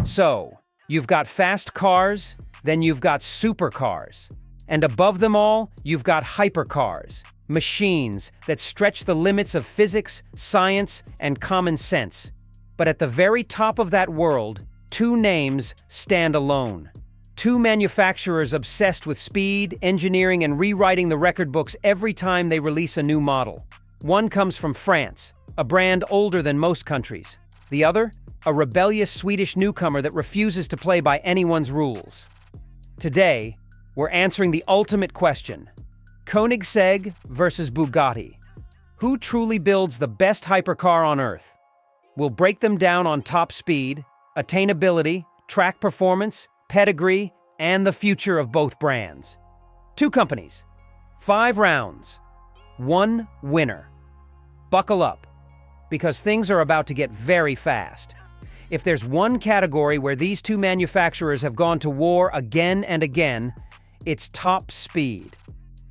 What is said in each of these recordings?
So, you've got fast cars, then you've got supercars. And above them all, you've got hypercars, machines that stretch the limits of physics, science, and common sense. But at the very top of that world, two names stand alone. Two manufacturers obsessed with speed, engineering, and rewriting the record books every time they release a new model. One comes from France, a brand older than most countries. The other, a rebellious Swedish newcomer that refuses to play by anyone's rules. Today, we're answering the ultimate question: Koenigsegg versus Bugatti. Who truly builds the best hypercar on Earth? We'll break them down on top speed, attainability, track performance, pedigree, and the future of both brands. Two companies, 5 rounds, one winner. Buckle up, because things are about to get very fast. If there's one category where these two manufacturers have gone to war again and again, it's top speed.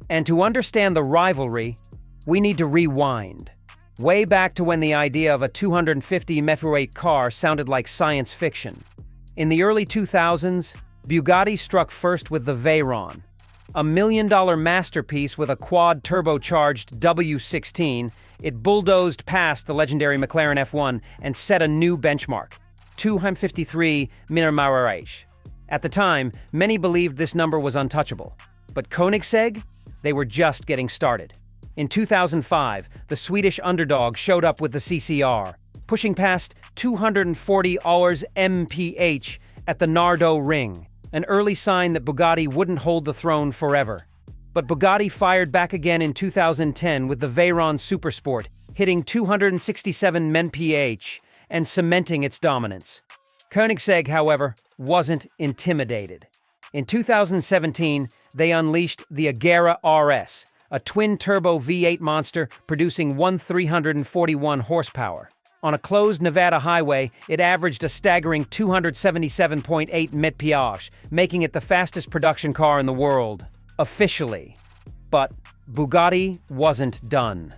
And to understand the rivalry, we need to rewind. Way back to when the idea of a 250 mph car sounded like science fiction. In the early 2000s, Bugatti struck first with the Veyron, a $1 million masterpiece with a quad-turbocharged W16. It bulldozed past the legendary McLaren F1 and set a new benchmark: 253 mph. At the time, many believed this number was untouchable. But Koenigsegg? They were just getting started. In 2005, the Swedish underdog showed up with the CCR, pushing past 240 mph at the Nardo Ring, an early sign that Bugatti wouldn't hold the throne forever. But Bugatti fired back again in 2010 with the Veyron Supersport, hitting 267 mph and cementing its dominance. Koenigsegg, however, wasn't intimidated. In 2017, they unleashed the Agera RS, a twin-turbo V8 monster producing 1,341 horsepower. On a closed Nevada highway, it averaged a staggering 277.8 mph, making it the fastest production car in the world, officially. But Bugatti wasn't done.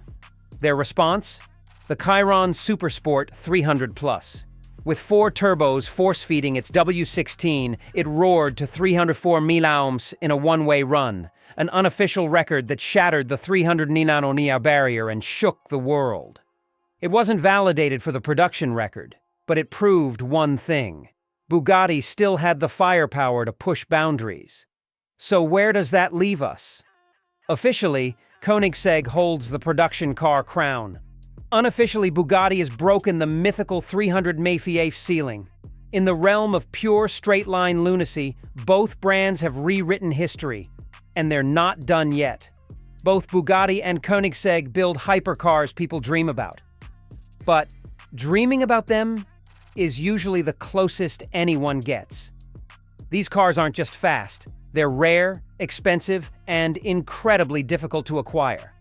Their response? The Chiron Supersport 300+. With 4 turbos force-feeding its W16, it roared to 304 mph in a one-way run, an unofficial record that shattered the 300 nm barrier and shook the world. It wasn't validated for the production record, but it proved one thing: Bugatti still had the firepower to push boundaries. So where does that leave us? Officially, Koenigsegg holds the production car crown. Unofficially, Bugatti has broken the mythical 300 mph ceiling. In the realm of pure straight-line lunacy, both brands have rewritten history, and they're not done yet. Both Bugatti and Koenigsegg build hypercars people dream about. But dreaming about them is usually the closest anyone gets. These cars aren't just fast, they're rare, expensive, and incredibly difficult to acquire.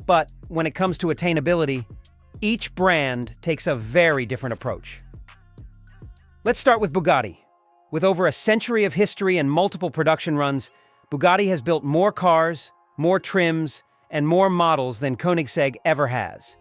But when it comes to attainability, each brand takes a very different approach. Let's start with Bugatti. With over a century of history and multiple production runs, Bugatti has built more cars, more trims, and more models than Koenigsegg ever has.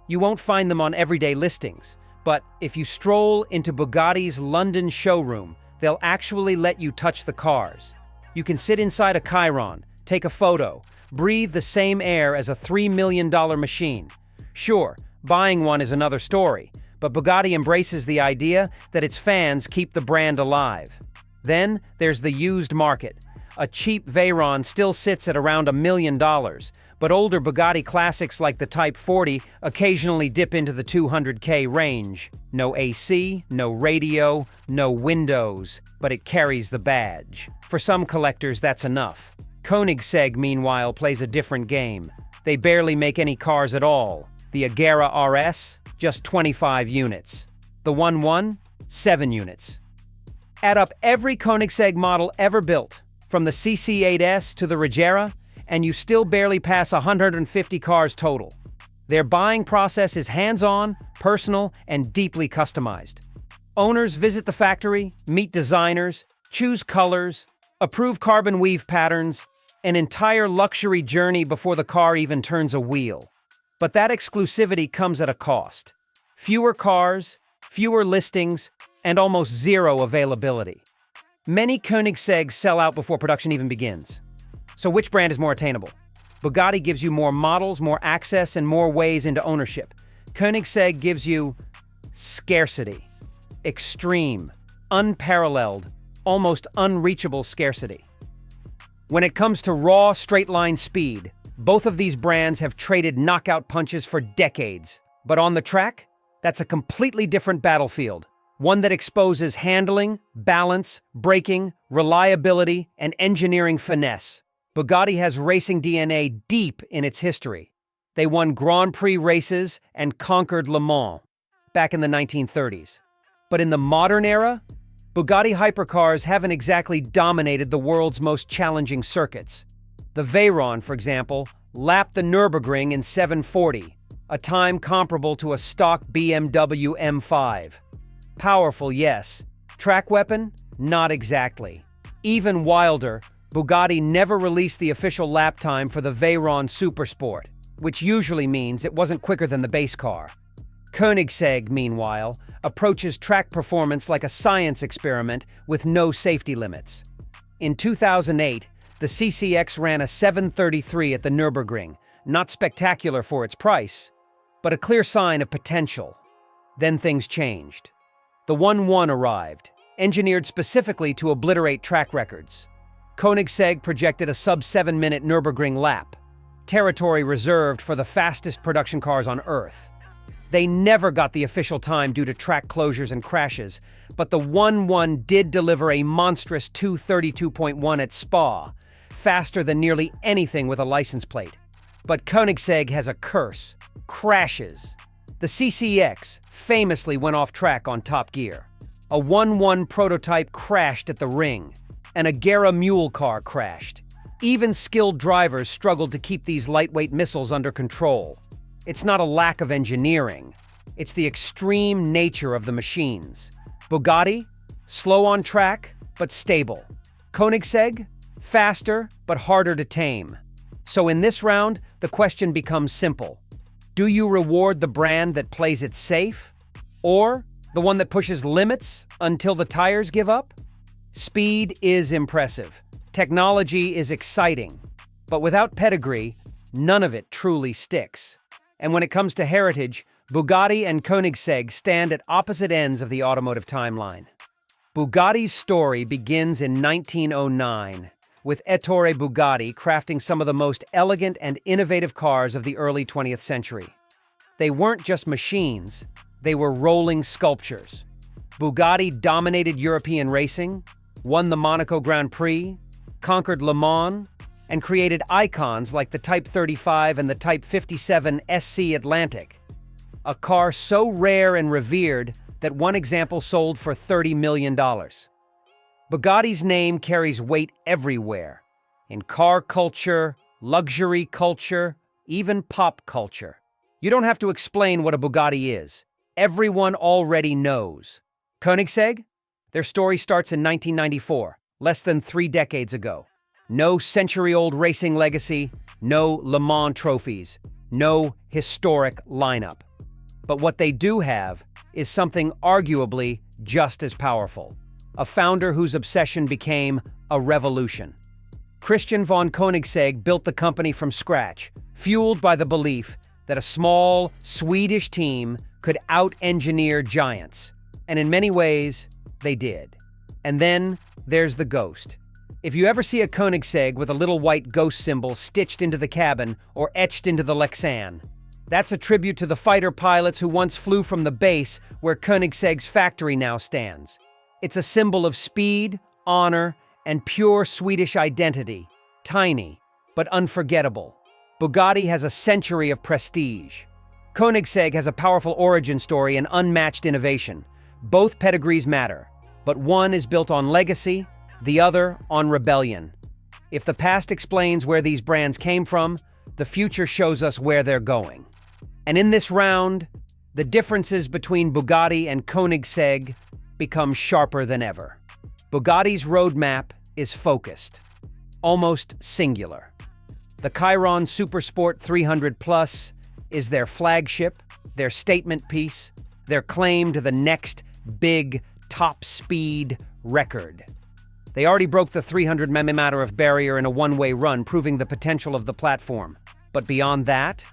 You won't find them on everyday listings, but if you stroll into Bugatti's London showroom, they'll actually let you touch the cars. You can sit inside a Chiron, take a photo, breathe the same air as a $3 million machine. Sure, buying one is another story, but Bugatti embraces the idea that its fans keep the brand alive. Then there's the used market. A cheap Veyron still sits at around $1 million, but older Bugatti classics like the Type 40 occasionally dip into the $200K range. No AC, no radio, no windows, but it carries the badge. For some collectors, that's enough. Koenigsegg, meanwhile, plays a different game. They barely make any cars at all. The Agera RS, just 25 units. The 1.1, 7 units. Add up every Koenigsegg model ever built, from the CC8S to the Regera, and you still barely pass 150 cars total. Their buying process is hands-on, personal, and deeply customized. Owners visit the factory, meet designers, choose colors, approve carbon weave patterns, an entire luxury journey before the car even turns a wheel. But that exclusivity comes at a cost. Fewer cars, fewer listings, and almost zero availability. Many Koenigseggs sell out before production even begins. So which brand is more attainable? Bugatti gives you more models, more access, and more ways into ownership. Koenigsegg gives you scarcity. Extreme, unparalleled, almost unreachable scarcity. When it comes to raw, straight-line speed, both of these brands have traded knockout punches for decades. But on the track, that's a completely different battlefield. One that exposes handling, balance, braking, reliability, and engineering finesse. Bugatti has racing DNA deep in its history. They won Grand Prix races and conquered Le Mans back in the 1930s. But in the modern era, Bugatti hypercars haven't exactly dominated the world's most challenging circuits. The Veyron, for example, lapped the Nürburgring in 7:40, a time comparable to a stock BMW M5. Powerful, yes. Track weapon? Not exactly. Even wilder, Bugatti never released the official lap time for the Veyron Supersport, which usually means it wasn't quicker than the base car. Koenigsegg, meanwhile, approaches track performance like a science experiment with no safety limits. In 2008, the CCX ran a 7:33 at the Nürburgring, not spectacular for its price, but a clear sign of potential. Then things changed. The 1-1 arrived, engineered specifically to obliterate track records. Koenigsegg projected a sub-7-minute Nürburgring lap, territory reserved for the fastest production cars on Earth. They never got the official time due to track closures and crashes, but the 1-1 did deliver a monstrous 2:32.1 at Spa, faster than nearly anything with a license plate. But Koenigsegg has a curse: crashes. The CCX famously went off track on Top Gear. A 1-1 prototype crashed at the ring, and a Gera mule car crashed. Even skilled drivers struggled to keep these lightweight missiles under control. It's not a lack of engineering. It's the extreme nature of the machines. Bugatti, slow on track, but stable. Koenigsegg, faster, but harder to tame. So in this round, the question becomes simple. Do you reward the brand that plays it safe? Or the one that pushes limits until the tires give up? Speed is impressive. Technology is exciting. But without pedigree, none of it truly sticks. And when it comes to heritage, Bugatti and Koenigsegg stand at opposite ends of the automotive timeline. Bugatti's story begins in 1909, with Ettore Bugatti crafting some of the most elegant and innovative cars of the early 20th century. They weren't just machines, they were rolling sculptures. Bugatti dominated European racing, won the Monaco Grand Prix, conquered Le Mans, and created icons like the Type 35 and the Type 57 SC Atlantic, a car so rare and revered that one example sold for $30 million. Bugatti's name carries weight everywhere, in car culture, luxury culture, even pop culture. You don't have to explain what a Bugatti is. Everyone already knows. Koenigsegg? Their story starts in 1994, less than 3 decades ago. No century-old racing legacy, no Le Mans trophies, no historic lineup. But what they do have is something arguably just as powerful. A founder whose obsession became a revolution. Christian von Koenigsegg built the company from scratch, fueled by the belief that a small Swedish team could out-engineer giants. And in many ways, they did. And then there's the ghost. If you ever see a Koenigsegg with a little white ghost symbol stitched into the cabin or etched into the Lexan, that's a tribute to the fighter pilots who once flew from the base where Koenigsegg's factory now stands. It's a symbol of speed, honor, and pure Swedish identity. Tiny, but unforgettable. Bugatti has a century of prestige. Koenigsegg has a powerful origin story and unmatched innovation. Both pedigrees matter, but one is built on legacy, the other on rebellion. If the past explains where these brands came from, the future shows us where they're going. And in this round, the differences between Bugatti and Koenigsegg become sharper than ever. Bugatti's roadmap is focused, almost singular. The Chiron Supersport 300 Plus is their flagship, their statement piece, their claim to the next big top speed record. They already broke the 300 mm barrier in a one-way run, proving the potential of the platform. But beyond that,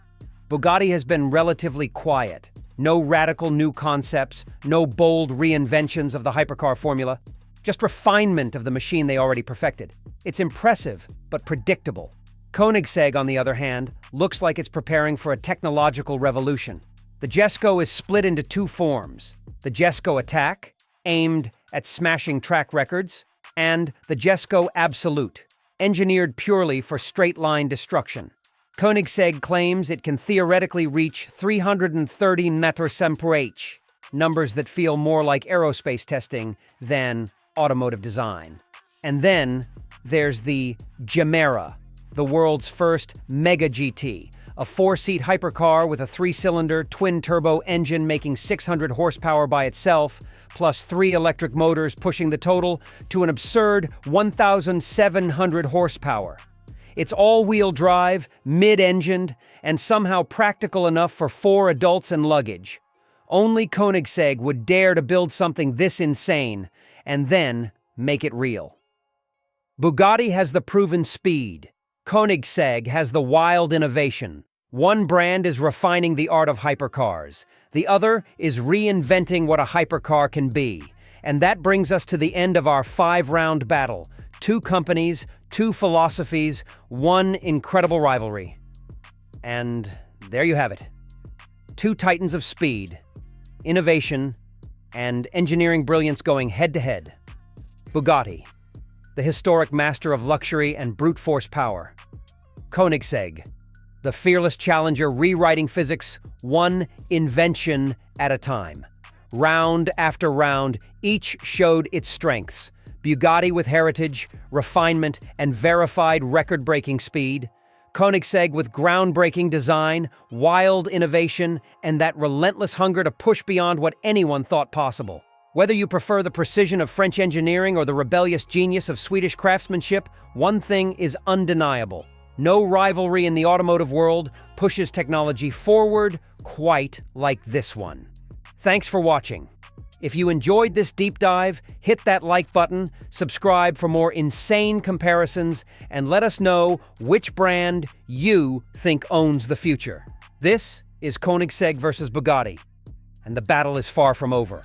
Bugatti has been relatively quiet. No radical new concepts, no bold reinventions of the hypercar formula, just refinement of the machine they already perfected. It's impressive, but predictable. Koenigsegg, on the other hand, looks like it's preparing for a technological revolution. The Jesko is split into two forms: the Jesko Attack, aimed at smashing track records, and the Jesko Absolute, engineered purely for straight-line destruction. Koenigsegg claims it can theoretically reach 330 mph, numbers that feel more like aerospace testing than automotive design. And then there's the Gemera, the world's first Mega GT, a four-seat hypercar with a three-cylinder twin-turbo engine making 600 horsepower by itself, plus 3 electric motors pushing the total to an absurd 1,700 horsepower. It's all-wheel drive, mid-engined, and somehow practical enough for 4 adults and luggage. Only Koenigsegg would dare to build something this insane, and then make it real. Bugatti has the proven speed. Koenigsegg has the wild innovation. One brand is refining the art of hypercars. The other is reinventing what a hypercar can be. And that brings us to the end of our 5-round battle. 2 companies, 2 philosophies, 1 incredible rivalry. And there you have it. 2 titans of speed, innovation, and engineering brilliance going head-to-head. Bugatti, the historic master of luxury and brute force power. Koenigsegg, the fearless challenger rewriting physics 1 invention at a time. Round after round, each showed its strengths. Bugatti with heritage, refinement, and verified record-breaking speed. Koenigsegg with groundbreaking design, wild innovation, and that relentless hunger to push beyond what anyone thought possible. Whether you prefer the precision of French engineering or the rebellious genius of Swedish craftsmanship, one thing is undeniable. No rivalry in the automotive world pushes technology forward quite like this one. Thanks for watching. If you enjoyed this deep dive, hit that like button, subscribe for more insane comparisons, and let us know which brand you think owns the future. This is Koenigsegg versus Bugatti, and the battle is far from over.